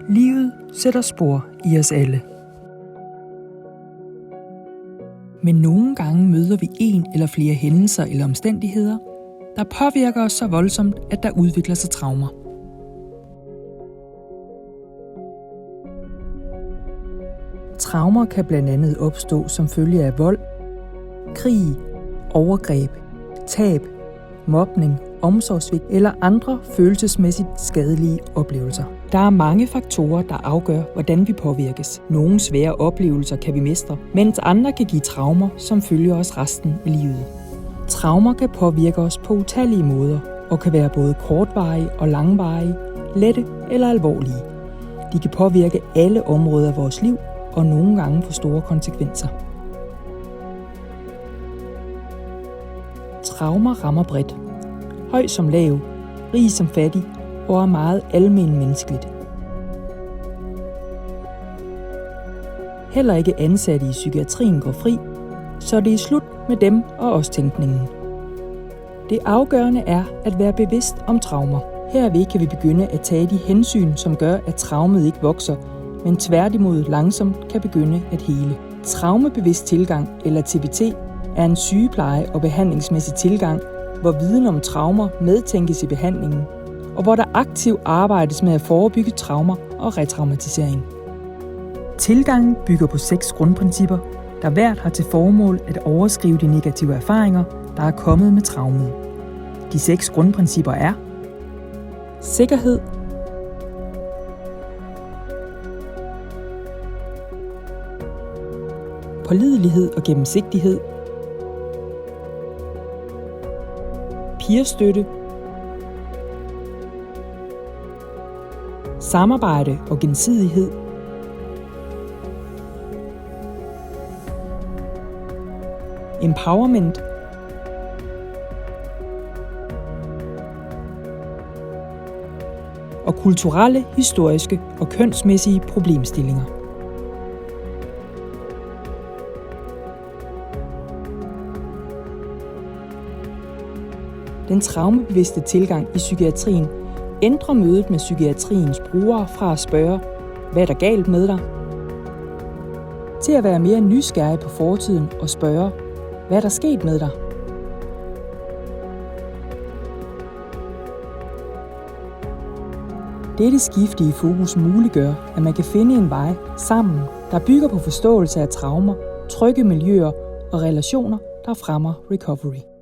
Livet sætter spor i os alle. Men nogle gange møder vi en eller flere hændelser eller omstændigheder, der påvirker os så voldsomt, at der udvikler sig traumer. Traumer kan blandt andet opstå som følge af vold, krig, overgreb, tab, mobning, omsorgssvigt eller andre følelsesmæssigt skadelige oplevelser. Der er mange faktorer, der afgør, hvordan vi påvirkes. Nogle svære oplevelser kan vi mestre, mens andre kan give traumer, som følger os resten af livet. Traumer kan påvirke os på utallige måder og kan være både kortvarige og langvarige, lette eller alvorlige. De kan påvirke alle områder af vores liv og nogle gange få store konsekvenser. Traumer rammer bredt. Høj som lav, rig som fattig og er meget almen menneskeligt. Heller ikke ansatte i psykiatrien går fri, så det er slut med dem og os-tænkningen. Det afgørende er at være bevidst om traumer. Herved kan vi begynde at tage de hensyn, som gør, at traumet ikke vokser, men tværtimod langsomt kan begynde at hele. Traumebevidst tilgang, eller TBT, er en sygepleje- og behandlingsmæssig tilgang, hvor viden om traumer medtænkes i behandlingen, og hvor der aktivt arbejdes med at forebygge traumer og retraumatisering. Tilgangen bygger på 6 grundprincipper, der hvert har til formål at overskrive de negative erfaringer, der er kommet med traumet. De 6 grundprincipper er: sikkerhed, pålidelighed og gennemsigtighed, peerstøtte, samarbejde og gensidighed, empowerment, og kulturelle, historiske og kønsmæssige problemstillinger. Den traumebevidste tilgang i psykiatrien ændrer mødet med psykiatriens brugere fra at spørge, hvad er der galt med dig, til at være mere nysgerrig på fortiden og spørge, hvad er der sket med dig. Dette skifte i fokus muliggør, at man kan finde en vej sammen, der bygger på forståelse af traumer, trygge miljøer og relationer, der fremmer recovery.